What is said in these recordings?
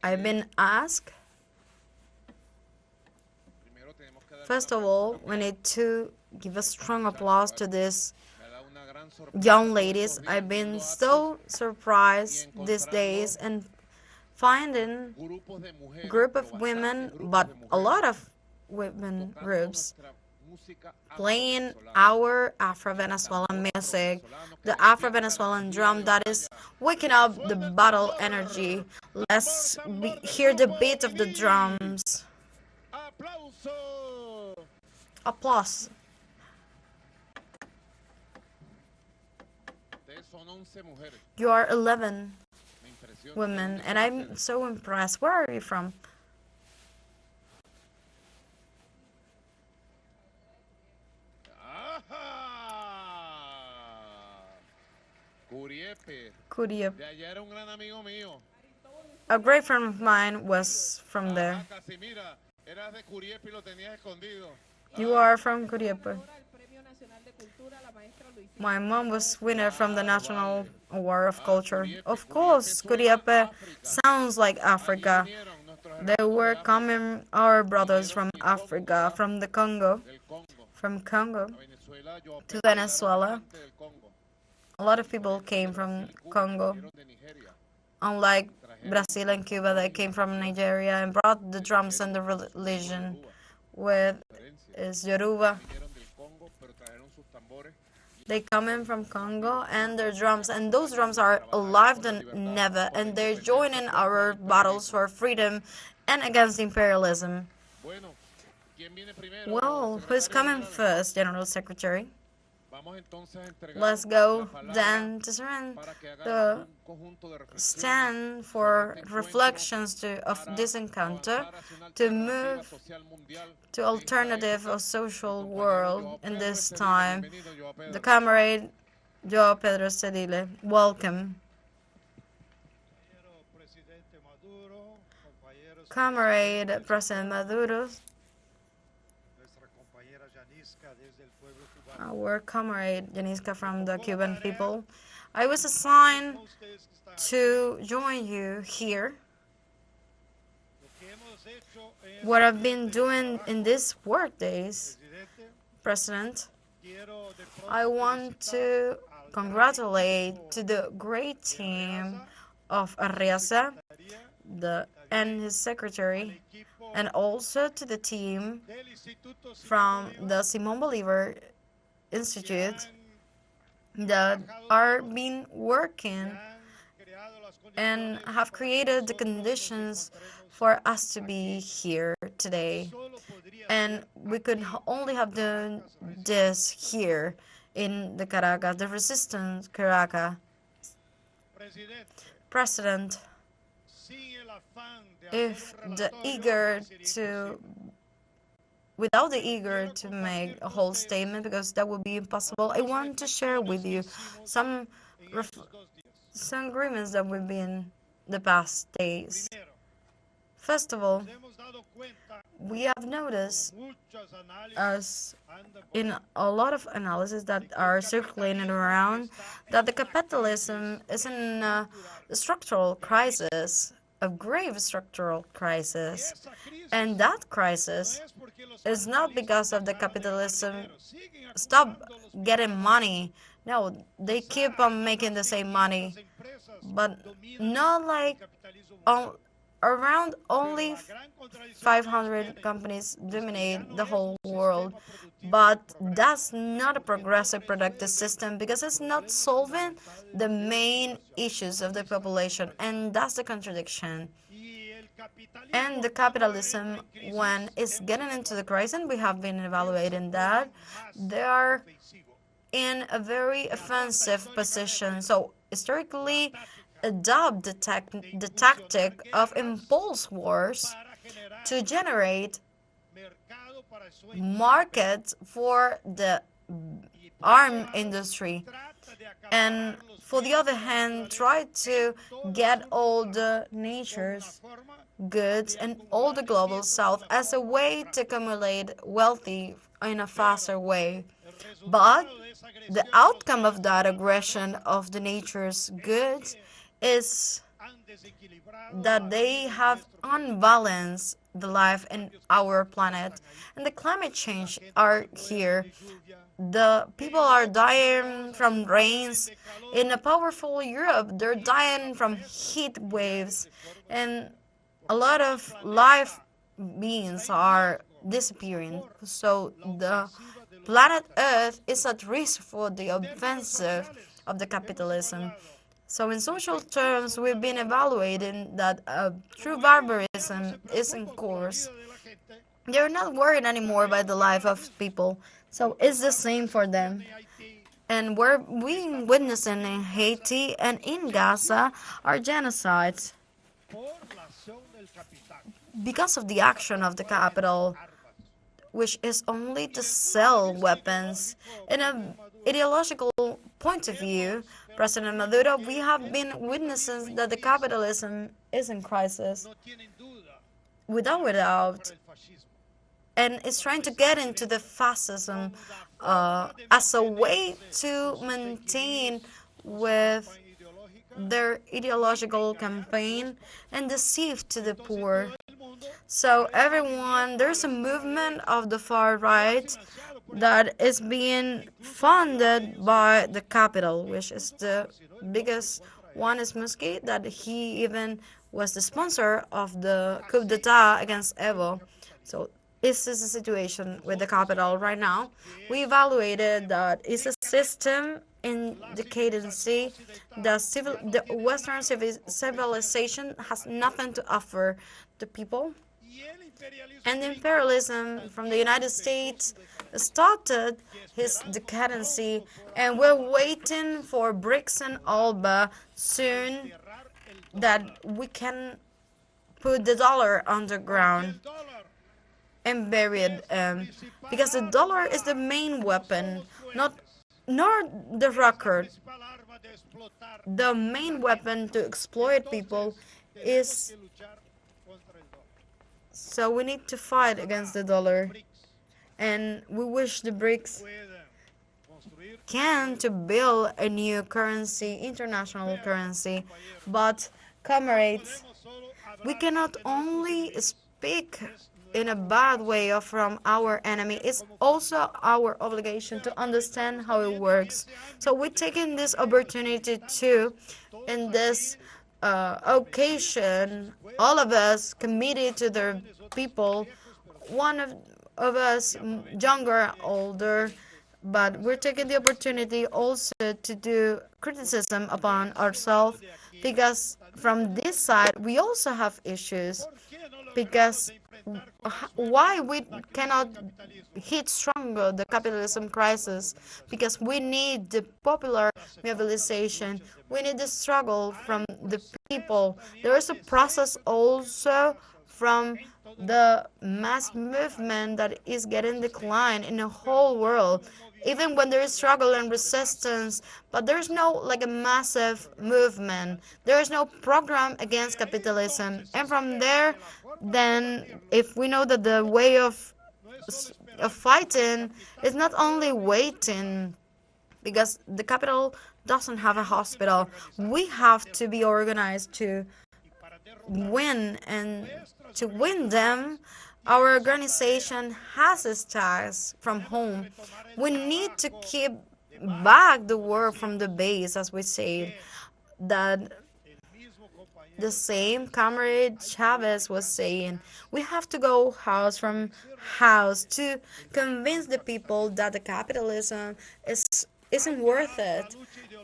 I've been asked. First of all, we need to give a strong applause to these young ladies. I've been so surprised these days and finding group of women, but a lot of women groups playing our Afro-Venezuelan music, the Afro-Venezuelan drum that is waking up the battle energy. Let's hear the beat of the drums. Applause. You are 11 women, and I'm so impressed. Where are you from? Curiepe. A great friend of mine was from there. You are from Curiepe. My mom was winner from the National Award of Culture. Of course, Curiepe sounds like Africa. They were coming, our brothers from Africa, from the Congo, to Venezuela. A lot of people came from Congo. Unlike Brazil and Cuba, they came from Nigeria and brought the drums and the religion with is Yoruba. They come in from Congo and their drums, and those drums are alive than never, and they're joining our battles for freedom and against imperialism. Well, who's coming first, General Secretary? Let's go then to surrender the stand for reflections of this encounter to move to alternative or social world in this time. The comrade Joao Pedro Cedile, welcome. Comrade President Maduro, our comrade Janisca from the Cuban people. I was assigned to join you here. What I've been doing in these work days, President, I want to congratulate to the great team of Arriaza and his secretary, and also to the team from the Simón Bolívar Institute that are been working and have created the conditions for us to be here today. And we could only have done this here in the Caracas, the resistance Caracas. President, if the eager to without the eager to make a whole statement, because that would be impossible, I want to share with you some agreements that we've been the past days. First of all, we have noticed, as in a lot of analysis that are circulating around, that the capitalism is in a structural crisis, a grave structural crisis. And that crisis is not because of the capitalism stop getting money. No, they keep on making the same money, but not like around only 500 companies dominate the whole world. But that's not a progressive productive system because it's not solving the main issues of the population, and that's the contradiction. And the capitalism, when it's getting into the crisis, and we have been evaluating that, they are in a very offensive position. So historically, adopt the tactic of impulse wars to generate markets for the arm industry, and for the other hand, try to get all the nature's goods and all the global south as a way to accumulate wealthy in a faster way. But the outcome of that aggression of the nature's goods is that they have unbalanced the life in our planet, and the climate change are here. The people are dying from rains. In a powerful Europe, they're dying from heat waves, and a lot of life beings are disappearing. So the planet Earth is at risk for the offensive of the capitalism. So in social terms, we've been evaluating that true barbarism is in course. They're not worried anymore by the life of people. So it's the same for them. And we're being witnessing in Haiti and in Gaza are genocides because of the action of the capital, which is only to sell weapons. In an ideological point of view, President Maduro, we have been witnesses that the capitalism is in crisis, without doubt, and is trying to get into the fascism as a way to maintain with their ideological campaign and deceive to the poor. So everyone, there's a movement of the far right that is being funded by the capital, which is the biggest one is Muskie, that he even was the sponsor of the coup d'etat against Evo. So this is the situation with the capital right now. We evaluated that it's a system in decadency. The Western civilization has nothing to offer the people. And imperialism from the United States started his decadency, and we're waiting for BRICS and ALBA soon that we can put the dollar underground and bury it, because the dollar is the main weapon, not the record. The main weapon to exploit people is, so we need to fight against the dollar, and we wish the BRICS can to build a new currency, international currency. But comrades, we cannot only speak in a bad way from our enemy. It's also our obligation to understand how it works. So we're taking this opportunity too, in this occasion, all of us committed to the people, one of us younger, older, but we're taking the opportunity also to do criticism upon ourselves, because from this side we also have issues, because why we cannot hit stronger the capitalism crisis, because we need the popular mobilization, we need the struggle from the people. There is a process also from the mass movement that is getting declined in the whole world, even when there is struggle and resistance, but there's no like a massive movement, there is no program against capitalism. And from there, then if we know that the way of fighting is not only waiting, because the capital doesn't have a hospital, we have to be organized to win, and to win them, our organization has its task from home. We need to keep back the work from the base, as we say, that the same comrade Chavez was saying. We have to go house from house to convince the people that the capitalism isn't worth it.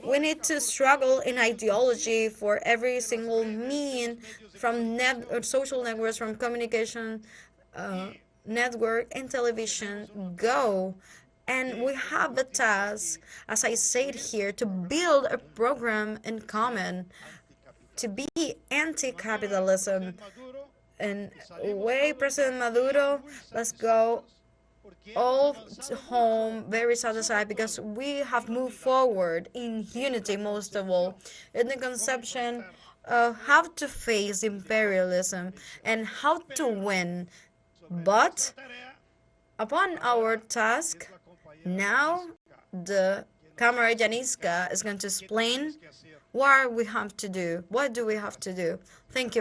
We need to struggle in ideology for every single mean, from social networks, from communication network and television. Go. And we have the task, as I said here, to build a program in common, to be anti-capitalism. And way, President Maduro, let's go all home very satisfied, because we have moved forward in unity, most of all, in the conception of how to face imperialism and how to win. But upon our task, now the Camara Janiska is going to explain what we have to do. What do we have to do? Thank you very